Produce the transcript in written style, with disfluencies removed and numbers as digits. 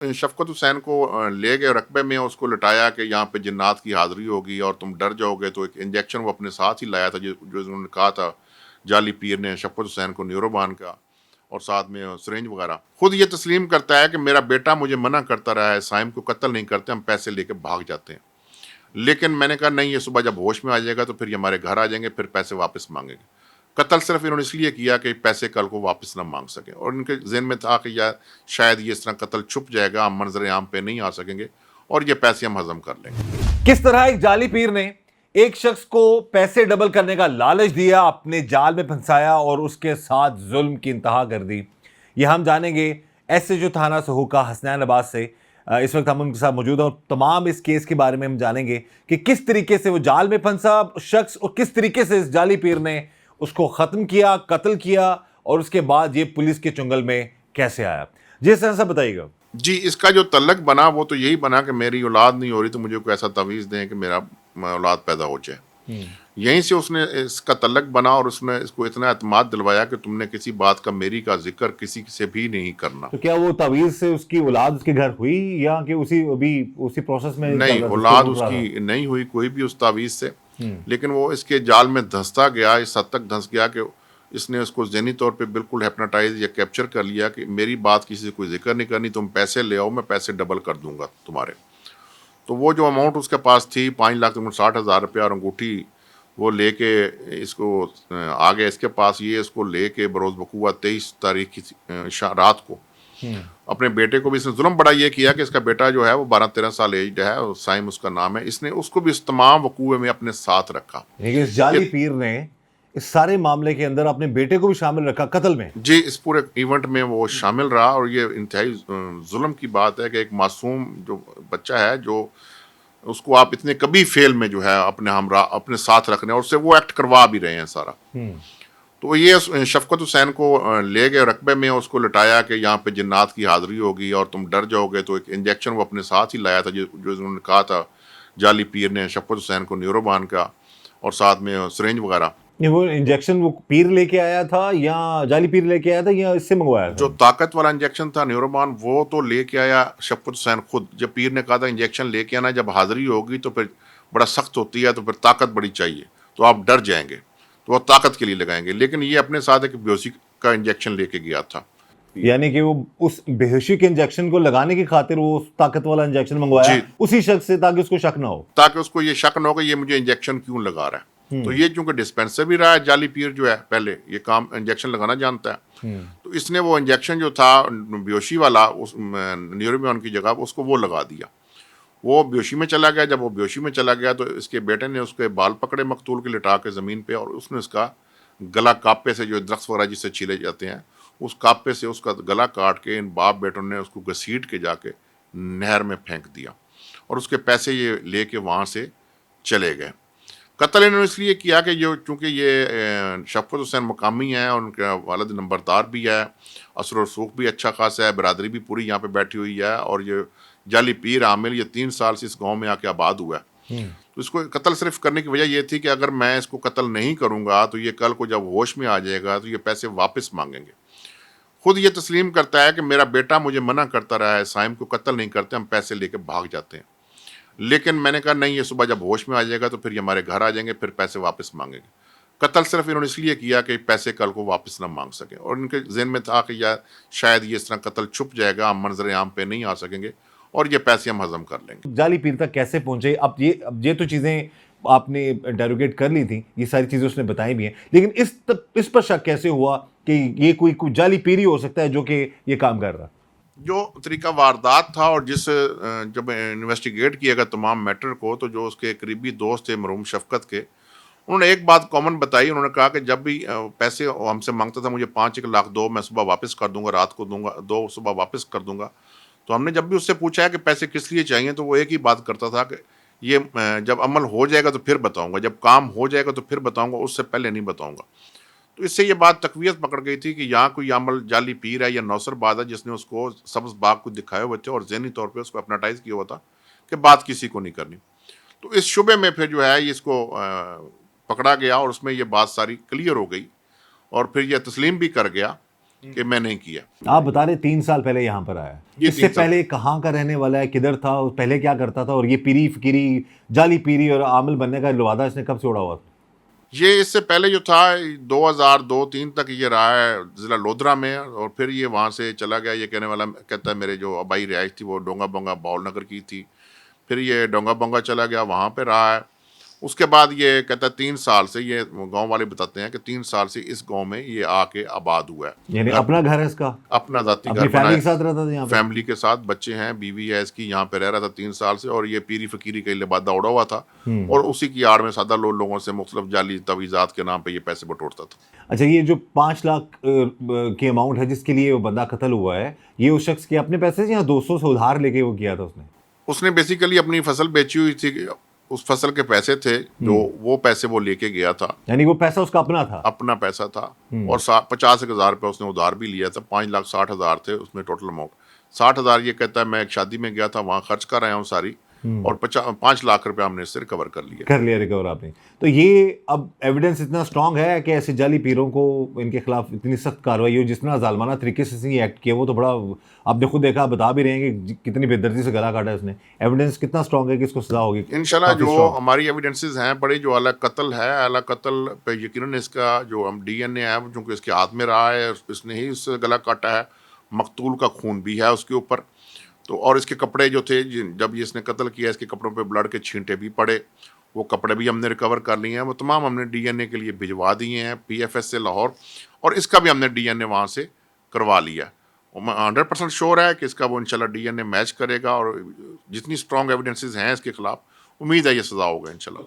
شفقت حسین کو لے گئے رقبے میں، اس کو لٹایا کہ یہاں پہ جنات کی حاضری ہوگی اور تم ڈر جاؤ گے، تو ایک انجیکشن وہ اپنے ساتھ ہی لایا تھا جو انہوں نے کہا تھا جعلی پیر نے شفقت حسین کو نیوروبان کا، اور ساتھ میں سرنج وغیرہ. خود یہ تسلیم کرتا ہے کہ میرا بیٹا مجھے منع کرتا رہا ہے، سائم کو قتل نہیں کرتے، ہم پیسے لے کے بھاگ جاتے ہیں. لیکن میں نے کہا نہیں، یہ صبح جب ہوش میں آ جائے گا تو پھر یہ ہمارے گھر آ جائیں گے، پھر پیسے واپس مانگیں گے. قتل صرف انہوں نے اس لیے کیا کہ پیسے کل کو واپس نہ مانگ سکیں، اور ان کے ذہن میں تھا کہ شاید یہ اس طرح قتل چھپ جائے گا، ہم منظر عام پہ نہیں آ سکیں گے اور یہ پیسے ہم ہضم کر لیں گے. کس طرح ایک جعلی پیر نے ایک شخص کو پیسے ڈبل کرنے کا لالچ دیا، اپنے جال میں پھنسایا اور اس کے ساتھ ظلم کی انتہا کر دی، یہ ہم جانیں گے ایس ایچ او تھانہ سہوکا حسنین عباس سے. اس وقت ہم ان کے ساتھ موجود ہیں اور تمام اس کیس کے بارے میں ہم جانیں گے کہ کس طریقے سے وہ جال میں پھنسا شخص اور کس طریقے سے اس جعلی پیر نے اس کو ختم کیا، قتل کیا، اور اس کے بعد یہ پولیس کے چنگل میں کیسے آیا. جی حسین صاحب بتائیے گا. جی، اس کا جو تعلق بنا وہ تو یہی بنا کہ میری اولاد نہیں ہو رہی تو مجھے کوئی ایسا تعویذ دیں کہ میرا اولاد پیدا ہو جائے. یہیں سے اس نے اس کا تعلق بنا اور اس نے اس کو اتنا اعتماد دلوایا کہ تم نے کسی بات کا میری کا ذکر کسی سے بھی نہیں کرنا. تو کیا وہ تعویذ سے اس کی اولاد اس کے گھر ہوئی یا کہ اسی پروسیس میں نہیں، اولاد اس کی نہیں ہوئی کوئی بھی اس تعویذ سے، لیکن وہ اس کے جال میں دھنستا گیا، اس حد تک دھنس گیا کہ اس نے اس کو ذہنی طور پہ بالکل ہیپناٹائز یا کیپچر کر لیا کہ میری بات کسی سے کوئی ذکر نہیں کرنی، تم پیسے لے آؤ، میں پیسے ڈبل کر دوں گا تمہارے. تو وہ جو اماؤنٹ اس کے پاس تھی 5,60,000 روپیہ اور انگوٹھی، وہ لے کے اس کو آگے اس کے پاس یہ اس کو لے کے بروز وقوع 23 تاریخ کی رات کو اپنے بیٹے کو بھی اس نے ظلم بڑا یہ کیا کہ اس کا بیٹا جو ہے وہ 12-13 سال ایجڈ ہے، سائم اس کا نام ہے، اس نے اس کو بھی اس تمام وقوع میں اپنے ساتھ رکھا. لیکن اس جعلی پیر نے اس سارے معاملے کے اندر اپنے بیٹے کو بھی شامل رکھا قتل میں. جی، اس پورے ایونٹ میں وہ شامل رہا، اور یہ انتہائی ظلم کی بات ہے کہ ایک معصوم جو بچہ ہے، جو اس کو آپ اتنے کبھی فیل میں جو ہے اپنے ہمراہ اپنے ساتھ رکھنے، اور اس سے وہ ایکٹ کروا بھی رہے ہیں سارا. تو یہ شفقت حسین کو لے گئے رقبے میں، اس کو لٹایا کہ یہاں پہ جنات کی حاضری ہوگی اور تم ڈر جاؤ گے، تو ایک انجیکشن وہ اپنے ساتھ ہی لایا تھا جو انہوں نے کہا تھا جعلی پیر نے شفقت حسین کو نیوروبان کا، اور ساتھ میں سرنج وغیرہ. وہ انجیکشن وہ پیر لے کے آیا تھا یا جعلی پیر لے کے آیا تھا یا اس سے منگوایا تھا؟ جو طاقت والا انجیکشن تھا نیوروبان، وہ تو لے کے آیا شفقت حسین خود. جب پیر نے کہا تھا انجیکشن لے کے آنا، جب حاضری ہوگی تو پھر بڑا سخت ہوتی ہے، تو پھر طاقت بڑی چاہیے، تو آپ ڈر جائیں گے، تو وہ طاقت کے لیے لگائیں گے. لیکن یہ اپنے ساتھ ایک بیہوشی کا انجیکشن لے کے گیا تھا. یعنی کہ وہ اس بیہوشی کے انجیکشن کو لگانے کی خاطر وہ طاقت والا انجیکشن منگوایا اسی شخص سے تاکہ اس کو شک نہ ہو، تاکہ اس کو یہ شک نہ ہو کہ یہ مجھے انجیکشن کیوں لگا رہا ہے. تو یہ چونکہ ڈسپینسر بھی رہا ہے، جعلی پیر جو ہے پہلے یہ کام انجیکشن لگانا جانتا ہے، تو اس نے وہ انجیکشن جو تھا بیہوشی والا اس نیوروبان کی جگہ اس کو وہ لگا دیا. وہ بیہوشی میں چلا گیا. جب وہ بیہوشی میں چلا گیا تو اس کے بیٹے نے اس کے بال پکڑے مقتول کے لٹا کے زمین پہ، اور اس نے اس کا گلا کاپے سے، جو درخت وغیرہ جس سے چھیلے جاتے ہیں، اس کاپے سے اس کا گلا کاٹ کے ان باپ بیٹوں نے اس کو گھسیٹ کے جا کے نہر میں پھینک دیا، اور اس کے پیسے یہ لے کے وہاں سے چلے گئے. قتل انہوں نے اس لیے کیا کہ چونکہ یہ شفقت حسین مقامی ہے اور ان کا والد نمبردار بھی ہے، اثر و رسوخ بھی اچھا خاصا ہے، برادری بھی پوری یہاں پہ بیٹھی ہوئی ہے، اور یہ جعلی پیر عامل یہ 3 سال سے اس گاؤں میں آ کے آباد ہوا ہے. تو اس کو قتل صرف کرنے کی وجہ یہ تھی کہ اگر میں اس کو قتل نہیں کروں گا تو یہ کل کو جب ہوش میں آ جائے گا تو یہ پیسے واپس مانگیں گے. خود یہ تسلیم کرتا ہے کہ میرا بیٹا مجھے منع کرتا رہا ہے، سائم کو قتل نہیں کرتے، ہم پیسے لے کے بھاگ جاتے ہیں. لیکن میں نے کہا نہیں، یہ صبح جب ہوش میں آ جائے گا تو پھر یہ ہمارے گھر آ جائیں گے، پھر پیسے واپس مانگیں گے. قتل صرف انہوں نے اس لیے کیا کہ پیسے کل کو واپس نہ مانگ سکیں، اور ان کے ذہن میں تھا کہ شاید یہ اس طرح قتل چھپ جائے گا، ہم منظر عام پہ نہیں آ سکیں گے اور یہ پیسے ہم ہضم کر لیں گے. جعلی پیر تک کیسے پہنچے؟ اب یہ تو چیزیں آپ نے انٹروگیٹ کر لی تھیں، یہ ساری چیزیں اس نے بتائی بھی ہیں، لیکن اس پر شک کیسے ہوا کہ یہ کوئی جعلی پیر ہی ہو سکتا ہے جو کہ یہ کام کر رہا؟ جو طریقہ واردات تھا اور جس جب انویسٹیگیٹ کیا گیا تمام میٹر کو، تو جو اس کے قریبی دوست تھے مرحوم شفقت کے، انہوں نے ایک بات کامن بتائی. انہوں نے کہا کہ جب بھی پیسے ہم سے مانگتا تھا، مجھے 5 لاکھ دو، میں صبح واپس کر دوں گا، رات کو دوں گا، 2 صبح واپس کر دوں گا. تو ہم نے جب بھی اس سے پوچھا ہے کہ پیسے کس لیے چاہیے، تو وہ ایک ہی بات کرتا تھا کہ یہ جب عمل ہو جائے گا تو پھر بتاؤں گا، جب کام ہو جائے گا تو پھر بتاؤں گا، اس سے پہلے نہیں بتاؤں گا. تو اس سے یہ بات تقویت پکڑ گئی تھی کہ یہاں کوئی عمل جعلی پیر ہے یا نوسر باز ہے جس نے اس کو سبز باغ کو دکھائے ہوئے تھے اور ذہنی طور پہ اس کو اپناٹائز کیا ہوا تھا کہ بات کسی کو نہیں کرنی. تو اس شبے میں پھر جو ہے یہ اس کو پکڑا گیا، اور اس میں یہ بات ساری کلیئر ہو گئی، اور پھر یہ تسلیم بھی کر گیا کہ میں نہیں کیا. آپ بتا رہے 3 سال پہلے یہاں پر آیا, اس سے پہلے کہاں کا رہنے والا ہے, کدھر تھا, پہلے کیا کرتا تھا, اور یہ پیری فقیری جعلی پیری اور عامل بننے کا لوادہ اس نے کب سے اڑا ہوا تھا؟ یہ اس سے پہلے جو تھا 2002-03 تک یہ رہا ہے ضلع لودھرا میں, اور پھر یہ وہاں سے چلا گیا. یہ کہنے والا کہتا ہے میرے جو آبائی رہائش تھی وہ ڈونگا بونگا باول نگر کی تھی, پھر یہ ڈونگا بونگا چلا گیا, وہاں پہ رہا ہے. اس کے بعد یہ کہتا ہے 3 سال سے, یہ گاؤں والے بتاتے ہیں کہ 3 سال سے اس گاؤں میں یہ آ کے آباد ہوا ہے. یعنی اپنا گھر ہے اس کا, اپنا ذاتی اپنی گھر فیملی بنایا, کے ساتھ رہتا تھا یہاں پہ, فیملی کے ساتھ, بچے ہیں, بیوی ہے اس کی, یہاں پہ رہ رہا تھا 3 سال سے. اور یہ پیری فقیری کا لبادہ اڑا ہوا تھا, اور اسی کی آڑ میں سادہ لوگوں سے مختلف جعلی تویزات کے نام پہ یہ پیسے بٹورتا تھا. اچھا, یہ جو 5 لاکھ کی اماؤنٹ ہے جس کے لیے وہ بندہ قتل ہوا ہے, یہ اس شخص کے اپنے پیسے سے یا دوستوں سے ادھار لے کے وہ کیا تھا اس نے بیسیکلی اپنی فصل بیچی ہوئی تھی, اس فصل کے پیسے تھے جو وہ پیسے وہ لے کے گیا تھا, یعنی وہ پیسہ اس کا اپنا تھا, اپنا پیسہ تھا. اور 50,000 روپے اس نے ادھار بھی لیا تھا. 5,60,000 تھے اس میں ٹوٹل اماؤنٹ. 60,000 یہ کہتا ہے میں ایک شادی میں گیا تھا, وہاں خرچ کر آیا ہوں ساری, اور 5 لاکھ روپے ہم نے اس سے ریکور کر لیا ریکور آپ نے. تو یہ اب ایویڈنس اتنا اسٹرانگ ہے کہ ایسے جعلی پیروں کو ان کے خلاف اتنی سخت کارروائی ہو, جس طرح ظالمانہ طریقے سے یہ ایکٹ کیا, وہ تو بڑا, آپ نے خود دیکھا, بتا بھی رہے ہیں کہ کتنی بے دردی سے گلا کاٹا اس نے. ایویڈنس کتنا اسٹرانگ ہے کہ اس کو سزا ہوگی؟ انشاءاللہ جو ہماری ایویڈنسز ہیں بڑے, جو اعلیٰ قتل ہے, اعلیٰ قتل پہ یقیناً اس کا جو ہم ڈی این اے ہے چونکہ اس کے ہاتھ میں رہا ہے, اس نے ہی اس سے گلا کاٹا ہے, مقتول کا خون بھی ہے اس کے اوپر. تو اور اس کے کپڑے جو تھے, جب یہ اس نے قتل کیا اس کے کپڑوں پہ بلڈ کے چھینٹے بھی پڑے, وہ کپڑے بھی ہم نے ریکور کر لیے ہیں. وہ تمام ہم نے ڈی این اے کے لیے بھجوا دیے ہیں پی ایف ایس سے لاہور, اور اس کا بھی ہم نے ڈی این اے وہاں سے کروا لیا. 100% شور ہے کہ اس کا وہ انشاءاللہ ڈی این اے میچ کرے گا, اور جتنی اسٹرانگ ایویڈنسز ہیں اس کے خلاف, امید ہے یہ سزا ہوگا انشاءاللہ.